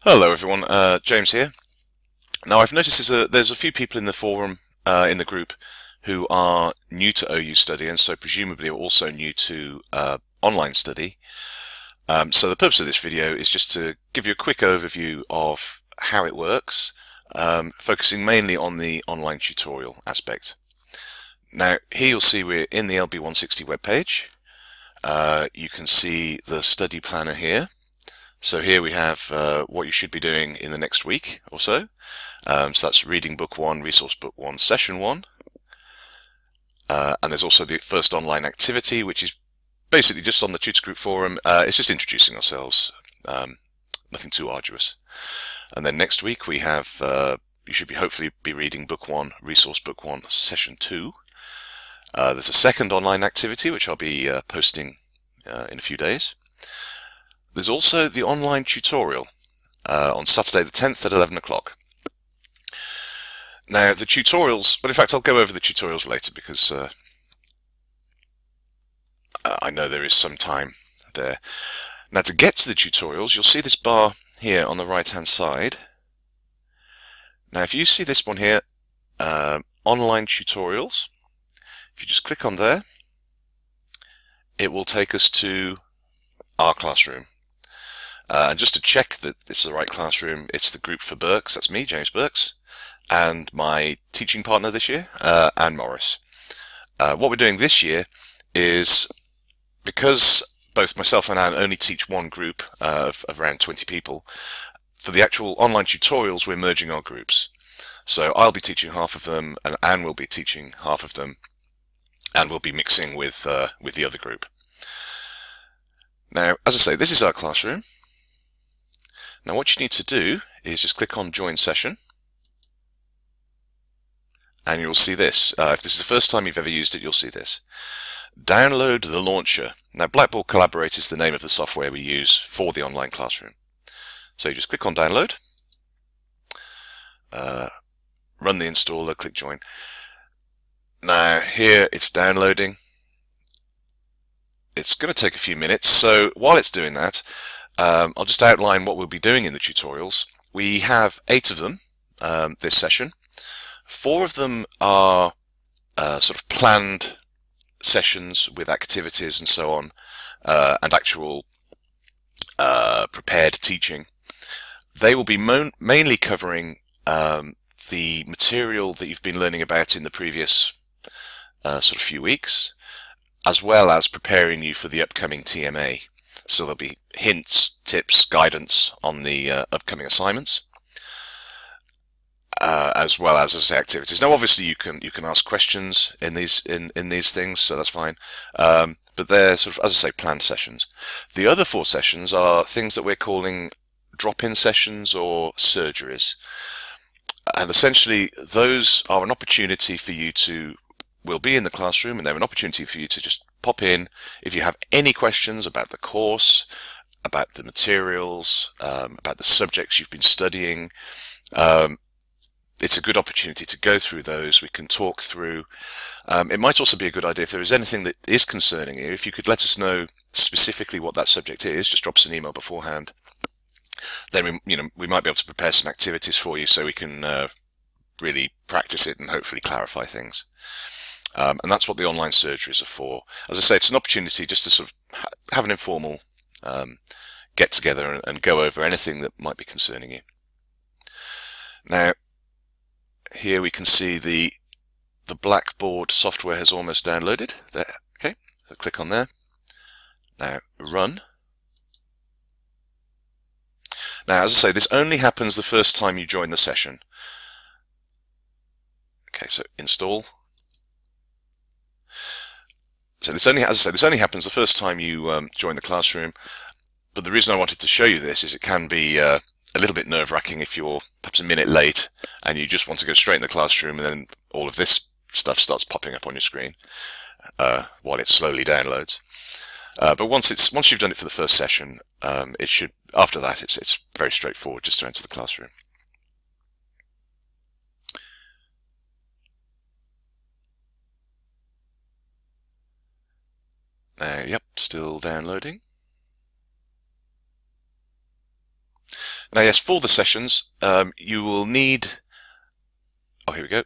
Hello everyone, James here. Now I've noticed there's a few people in the forum, in the group, who are new to OU Study and so presumably are also new to online study. So the purpose of this video is just to give you a quick overview of how it works, focusing mainly on the online tutorial aspect. Now here you'll see we're in the LB160 webpage. You can see the study planner here. So here we have what you should be doing in the next week or so. So that's reading book 1, resource book 1, session 1. And there's also the first online activity, which is basically just on the tutor group forum. It's just introducing ourselves, nothing too arduous. And then next week we have, you should hopefully be reading book 1, resource book 1, session 2. There's a second online activity, which I'll be posting in a few days. There's also the online tutorial on Saturday the 10th at 11 o'clock. Now the tutorials, well in fact I'll go over the tutorials later because I know there is some time there. Now to get to the tutorials you'll see this bar here on the right hand side. Now if you see this one here, online tutorials, if you just click on there it will take us to our classroom. And just to check that this is the right classroom, it's the group for Berks, that's me, James Berks, and my teaching partner this year, Anne Morris. What we're doing this year is, because both myself and Anne only teach one group of around 20 people, for the actual online tutorials we're merging our groups. So I'll be teaching half of them and Anne will be teaching half of them, and we'll be mixing with the other group. Now, as I say, this is our classroom. Now what you need to do is just click on Join Session and you'll see this. If this is the first time you've ever used it, you'll see this. Download the launcher. Now Blackboard Collaborate is the name of the software we use for the online classroom. So you just click on Download, run the installer, click Join. Now here it's downloading. It's going to take a few minutes, so while it's doing that, I'll just outline what we'll be doing in the tutorials. We have 8 of them this session. 4 of them are sort of planned sessions with activities and so on, and actual prepared teaching. They will be mainly covering the material that you've been learning about in the previous sort of few weeks, as well as preparing you for the upcoming TMA. So there'll be hints, tips, guidance on the upcoming assignments, as well as I say, activities. Now, obviously, you can ask questions in these things, so that's fine. But they're sort of, as I say, planned sessions. The other 4 sessions are things that we're calling drop-in sessions or surgeries, and essentially those are an opportunity for you to. We'll be in the classroom and they're an opportunity for you to just pop in if you have any questions about the course, about the materials, about the subjects you've been studying. It's a good opportunity to go through those. We can talk through. It might also be a good idea if there is anything that is concerning you, if you could let us know specifically what that subject is, just drop us an email beforehand. Then we might be able to prepare some activities for you so we can really practice it and hopefully clarify things. And that's what the online surgeries are for. As I say, it's an opportunity just to sort of have an informal get together and go over anything that might be concerning you. Now, here we can see the Blackboard software has almost downloaded. There, okay, so click on there. Now, run. Now, as I say, this only happens the first time you join the session. Okay, so install. So this only, as I say, this only happens the first time you join the classroom. But the reason I wanted to show you this is it can be a little bit nerve-wracking if you're perhaps a minute late and you just want to go straight in the classroom, and then all of this stuff starts popping up on your screen while it slowly downloads. But once you've done it for the first session, it should. After that, it's very straightforward just to enter the classroom. Yep, still downloading. Now yes, for the sessions, you will need, oh here we go,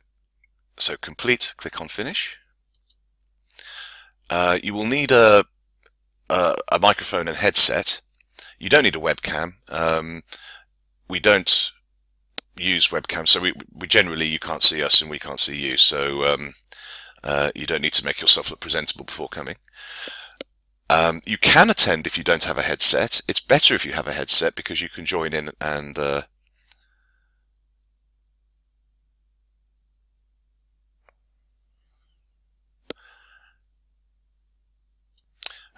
so complete, click on finish. You will need a microphone and headset. You don't need a webcam. We don't use webcams, so we generally, you can't see us and we can't see you, so you don't need to make yourself look presentable before coming. You can attend if you don't have a headset. It's better if you have a headset because you can join in and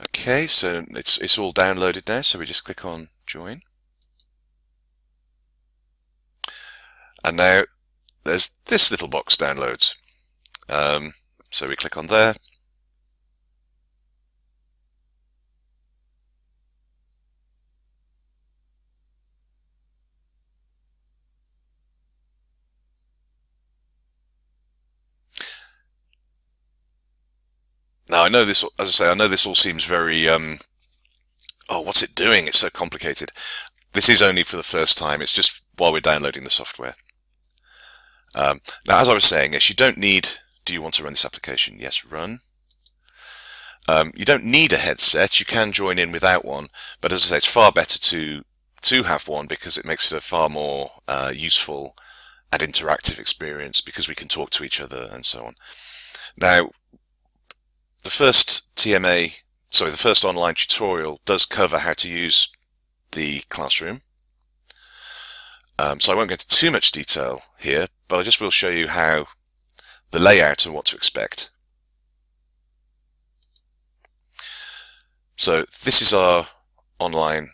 okay, so it's all downloaded now, so we just click on join. And now there's this little box downloads. So we click on there. Now I know this, as I say, I know this all seems very, oh, what's it doing? It's so complicated. This is only for the first time. It's just while we're downloading the software. Now, as I was saying, yes, you don't need, do you want to run this application? Yes, run. You don't need a headset. You can join in without one, but as I say, it's far better to have one because it makes it a far more useful and interactive experience because we can talk to each other and so on. Now, the first the first online tutorial does cover how to use the classroom. So I won't go into too much detail here, but I just will show you how the layout and what to expect. So this is our online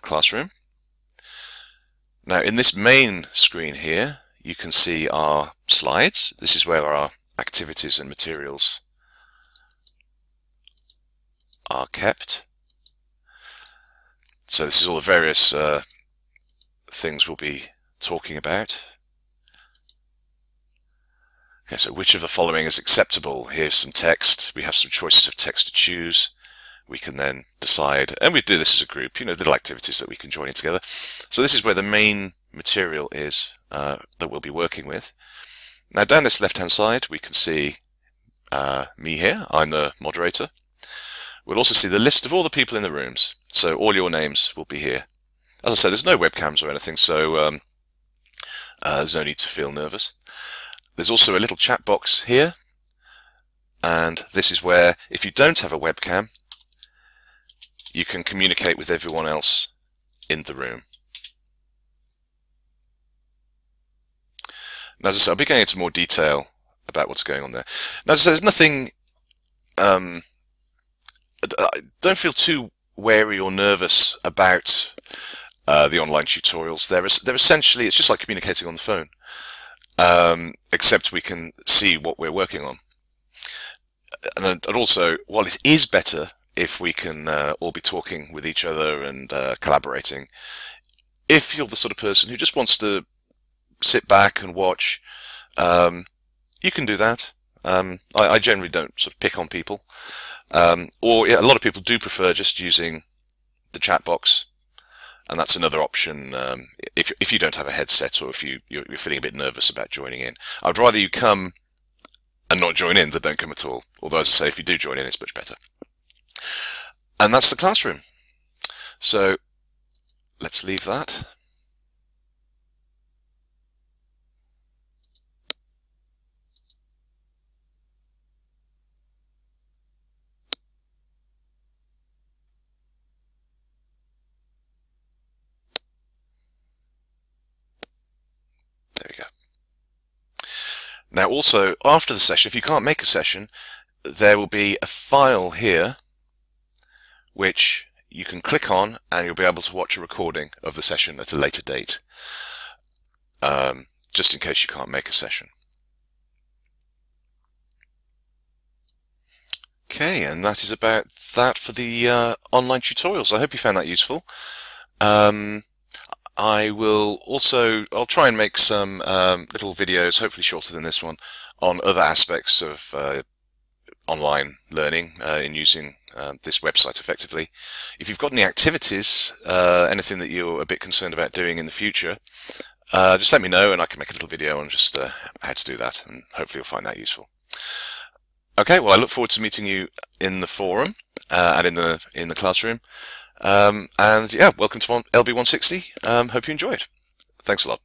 classroom. Now in this main screen here, you can see our slides. This is where our activities and materials are kept. So this is all the various things we'll be talking about. Okay, so which of the following is acceptable? Here's some text. We have some choices of text to choose. We can then decide, and we do this as a group, you know, little activities that we can join in together. So this is where the main material is that we'll be working with. Now down this left-hand side, we can see me here. I'm the moderator. We'll also see the list of all the people in the rooms. So all your names will be here. As I said, there's no webcams or anything, so there's no need to feel nervous. There's also a little chat box here. And this is where, if you don't have a webcam, you can communicate with everyone else in the room. Now, as I said, I'll be going into more detail about what's going on there. Now, as I said, there's nothing, don't feel too wary or nervous about the online tutorials. They're essentially, it's just like communicating on the phone, except we can see what we're working on. And also, while it is better if we can all be talking with each other and collaborating, if you're the sort of person who just wants to sit back and watch, you can do that. I generally don't sort of pick on people. Or yeah, a lot of people do prefer just using the chat box, and that's another option if you don't have a headset or if you're feeling a bit nervous about joining in. I'd rather you come and not join in than don't come at all. Although, as I say, if you do join in, it's much better. And that's the classroom. So let's leave that. There we go. Now also, after the session, if you can't make a session, there will be a file here which you can click on and you'll be able to watch a recording of the session at a later date, just in case you can't make a session. Okay, and that is about that for the online tutorials. I hope you found that useful. I'll try and make some little videos, hopefully shorter than this one, on other aspects of online learning in using this website effectively. If you've got any activities, anything that you're a bit concerned about doing in the future, just let me know and I can make a little video on just how to do that, and hopefully you'll find that useful. Okay, well, I look forward to meeting you in the forum and in the classroom. And yeah, welcome to LB160. Hope you enjoyed. Thanks a lot.